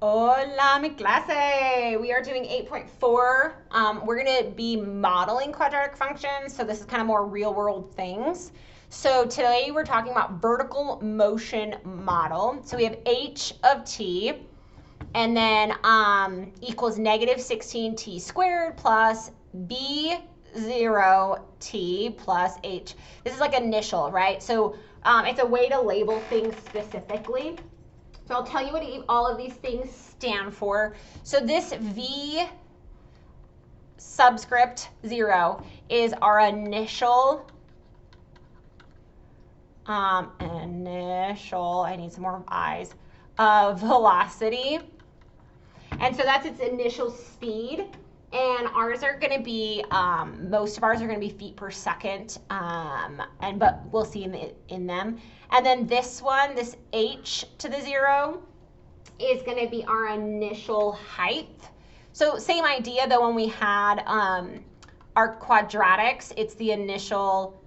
Hola, mi clase. We are doing 8.4. We're going to be modeling quadratic functions, so this is kind of more real world things. So today we're talking about vertical motion model. So we have h of t, and then equals negative 16t squared plus b0t plus h. This is like initial, right? So it's a way to label things specifically. So I'll tell you what all of these things stand for. So this V subscript 0 is our initial, I need some more I's, velocity. And so that's its initial speed. And ours are going to be, most of ours are going to be feet per second, but we'll see in them. And then this one, this h to the 0, is going to be our initial height. So same idea though when we had our quadratics, it's the initial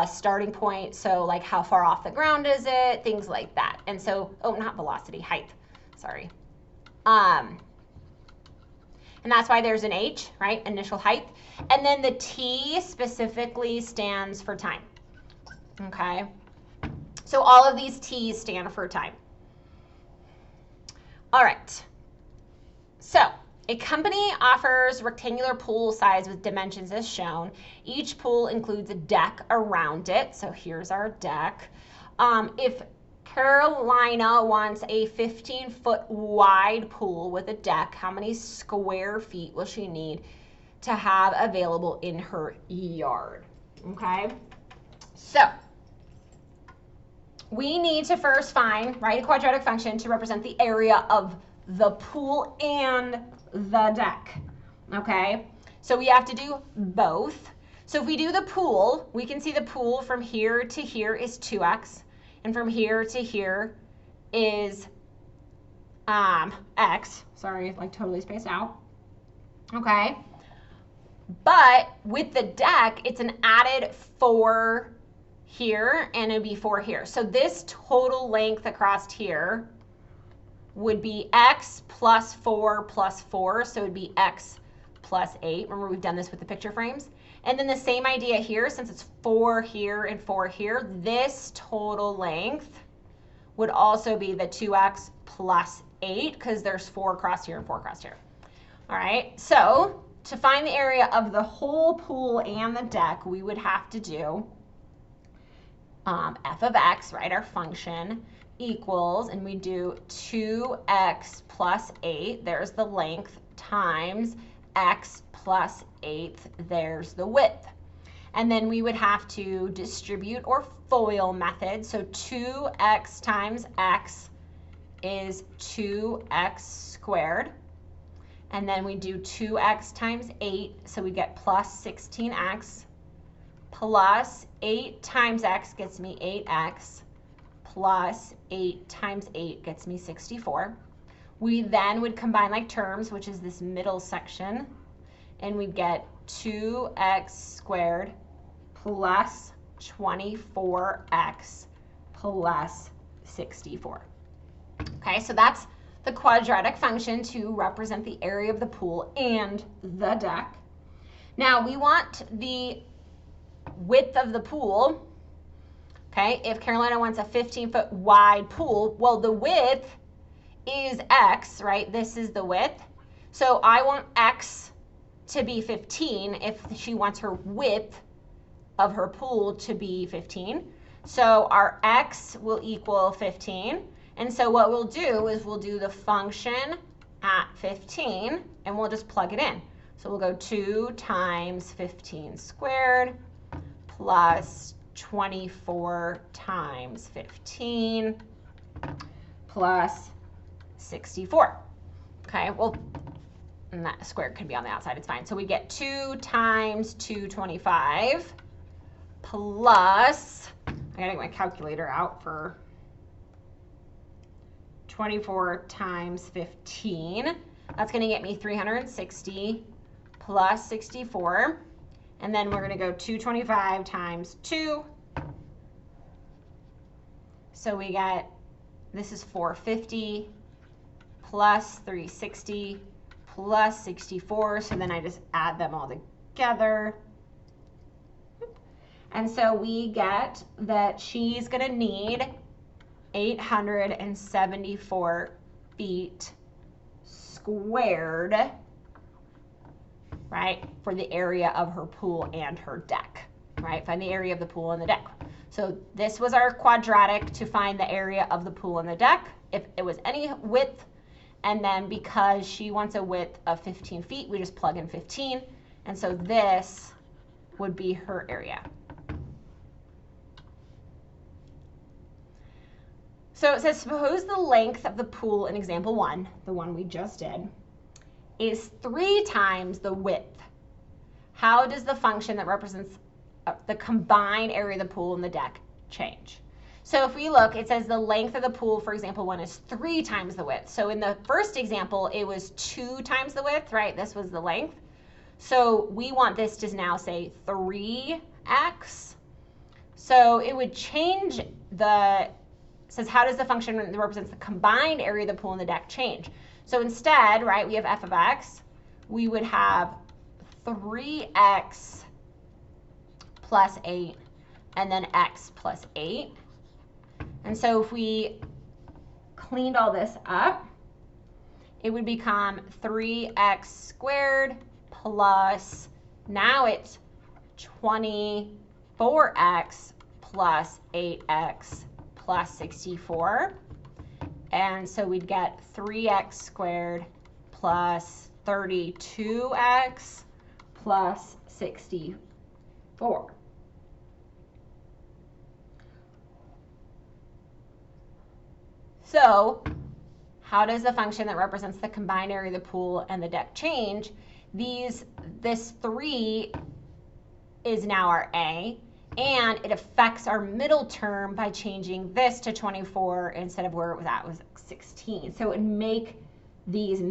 starting point. So like how far off the ground is it, things like that. And so, oh, not velocity, height, sorry. And that's why there's an h, right, initial height. And then the t specifically stands for time, okay? So all of these t's stand for time. All right, so a company offers rectangular pool size with dimensions as shown. Each pool includes a deck around it. So here's our deck. If Carolina wants a 15-foot wide pool with a deck, how many square feet will she need to have available in her yard? Okay, so we need to first write a quadratic function to represent the area of the pool and the deck. Okay, so we have to do both. So if we do the pool, we can see the pool from here to here is 2x. And from here to here is x. Sorry, like totally spaced out. Okay. But with the deck, it's an added 4 here, and it'd be 4 here. So this total length across here would be x plus 4 plus 4. So it'd be x plus 8. Remember, we've done this with the picture frames. And then the same idea here, since it's 4 here and 4 here, this total length would also be the 2x plus 8, because there's 4 across here and 4 across here. All right, so to find the area of the whole pool and the deck, we would have to do f of x, right, our function, equals, and we do 2x plus 8, there's the length, times x plus 8, there's the width. And then we would have to distribute or FOIL method. So 2x times x is 2x squared. And then we do 2x times 8, so we get plus 16x, plus 8 times x gets me 8x, plus 8 times 8 gets me 64. We then would combine like terms, which is this middle section, and we'd get 2x squared plus 24x plus 64. Okay, so that's the quadratic function to represent the area of the pool and the deck. Now we want the width of the pool. Okay, if Carolina wants a 15-foot wide pool, well, the width is x, right? This is the width. So I want x to be 15 if she wants her width of her pool to be 15. So our x will equal 15. And so what we'll do is we'll do the function at 15 and we'll just plug it in. So we'll go 2 times 15 squared plus 24 times 15 plus 64. Okay, well, and that squared could be on the outside, it's fine. So we get 2 times 225 plus, I gotta get my calculator out for 24 times 15. That's gonna get me 360 plus 64. And then we're gonna go 225 times 2. So we get, this is 450 plus 360 plus 64. So then I just add them all together. And so we get that she's going to need 874 feet squared, right, for the area of her pool and her deck, right? Find the area of the pool and the deck. So this was our quadratic to find the area of the pool and the deck. If it was any width, and then because she wants a width of 15 feet, we just plug in 15. And so this would be her area. So it says, suppose the length of the pool in example 1, the one we just did, is 3 times the width. How does the function that represents the combined area of the pool and the deck change? So if we look, it says the length of the pool for example 1 is 3 times the width. So in the first example, it was 2 times the width, right? This was the length. So we want this to now say 3x. So it would change the, says how does the function that represents the combined area of the pool and the deck change? So instead, right, we have f of x, we would have 3x plus 8 and then x plus 8. And so if we cleaned all this up, it would become 3x squared plus, now it's 24x plus 8x plus 64. And so we'd get 3x squared plus 32x plus 64. So how does the function that represents the combined area of the pool and the deck change? This 3 is now our A, and it affects our middle term by changing this to 24 instead of where it was at, was 16. So it would make these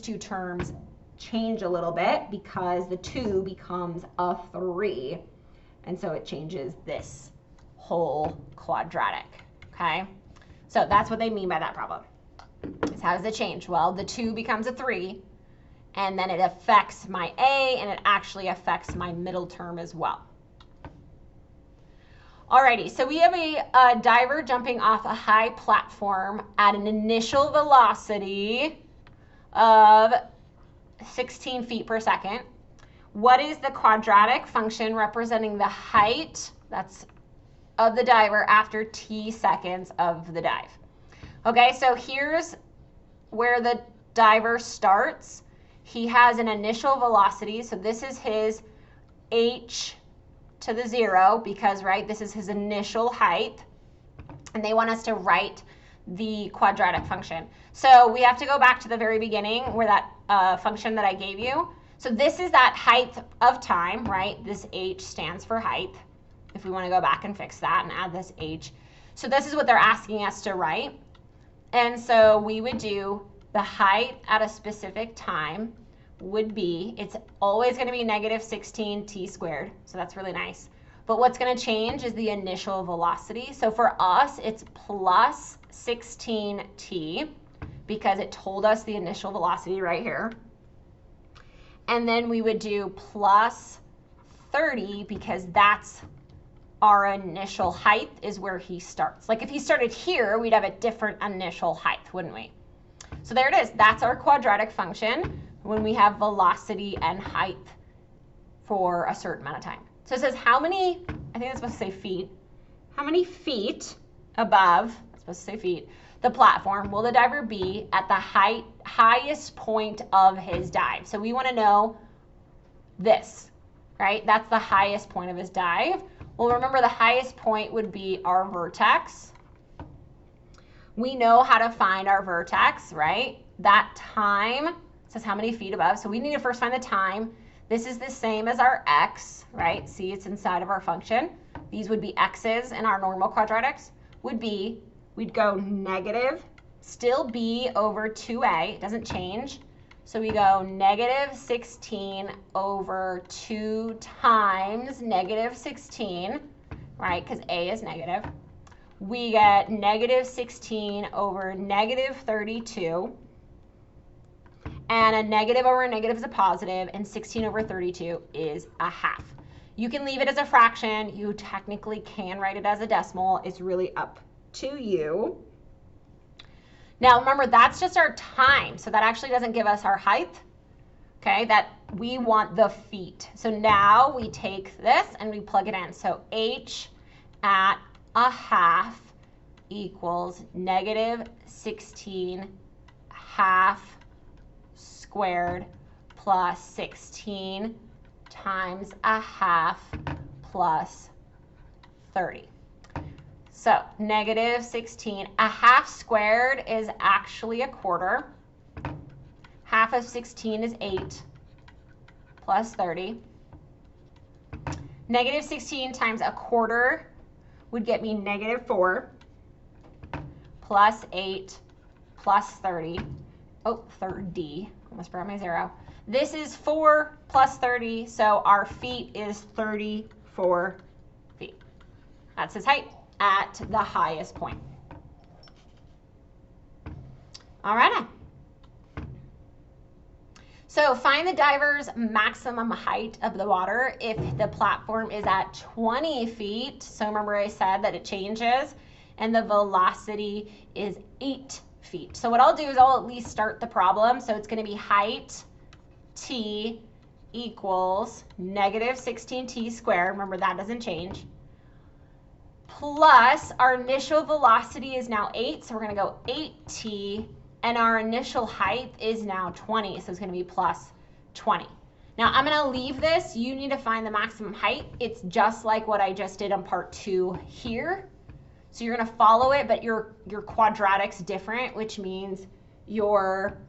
two terms change a little bit because the 2 becomes a 3. And so it changes this whole quadratic, okay? So that's what they mean by that problem. So how does it change? Well, the 2 becomes a 3, and then it affects my A, and it actually affects my middle term as well. Alrighty, so we have a diver jumping off a high platform at an initial velocity of 16 feet per second. What is the quadratic function representing the height of the diver after t seconds of the dive? Okay, so here's where the diver starts. He has an initial velocity, so this is his h to the 0 because, right, this is his initial height. And they want us to write the quadratic function. So we have to go back to the very beginning where that function that I gave you. So this is that height of time, right? This h stands for height. If we want to go back and fix that and add this h. So this is what they're asking us to write. And so we would do the height at a specific time would be, it's always going to be negative 16t squared. So that's really nice. But what's going to change is the initial velocity. So for us, it's plus 16t because it told us the initial velocity right here. And then we would do plus 30 because that's our initial height is where he starts. Like if he started here, we'd have a different initial height, wouldn't we? So there it is. That's our quadratic function when we have velocity and height for a certain amount of time. So it says how many, I think it's supposed to say feet, how many feet above, it's supposed to say feet, the platform will the diver be at the highest point of his dive? So we want to know this, right? That's the highest point of his dive. Well, remember the highest point would be our vertex. We know how to find our vertex, right? That time says how many feet above. So we need to first find the time. This is the same as our x, right? See, it's inside of our function. These would be x's in our normal quadratics. Would be, we'd go negative, still b over 2a. It doesn't change. So we go negative 16 over 2 times negative 16, right? Because a is negative. We get negative 16 over negative 32. and a negative over a negative is a positive, and 16 over 32 is a half. You can leave it as a fraction. You technically can write it as a decimal. It's really up to you. Now remember, that's just our time, so that actually doesn't give us our height. Okay, that we want the feet. So now we take this and we plug it in. So h at a half equals negative 16 half squared plus 16 times a half plus 30. So negative 16, a half squared is actually a quarter. Half of 16 is 8 plus 30. Negative 16 times a quarter would get me negative 4 plus 8 plus 30. Oh, 30. Almost forgot my 0. This is 4 plus 30, so our feet is 34 feet. That's his height at the highest point. All right. So find the diver's maximum height of the water if the platform is at 20 feet. So remember I said that it changes, and the velocity is 8 feet. So what I'll do is I'll at least start the problem. So it's going to be height t equals negative 16t squared. Remember, that doesn't change. Plus our initial velocity is now 8. So we're going to go 8t. And our initial height is now 20, so it's going to be plus 20. Now I'm going to leave this. You need to find the maximum height. It's just like what I just did on part 2 here. So you're going to follow it, but your quadratic's different, which means your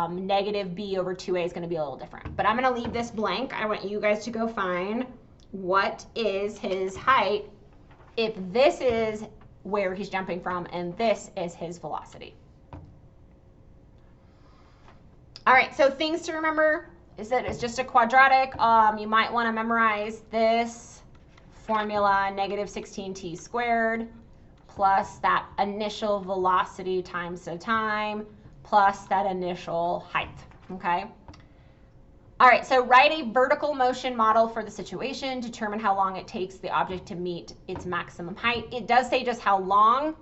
negative b over 2a is going to be a little different. But I'm going to leave this blank. I want you guys to go find what is his height if this is where he's jumping from and this is his velocity. All right, so things to remember is that it's just a quadratic. You might want to memorize this formula, negative 16t squared, plus that initial velocity times the time, plus that initial height, okay? All right, so write a vertical motion model for the situation. Determine how long it takes the object to meet its maximum height. It does say just how long,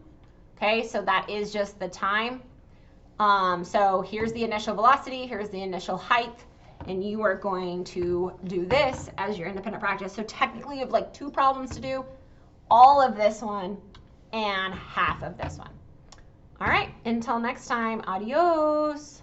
okay? So that is just the time. So here's the initial velocity, here's the initial height, and you are going to do this as your independent practice. So technically you have like 2 problems to do, all of this one and half of this one. All right, until next time, adios.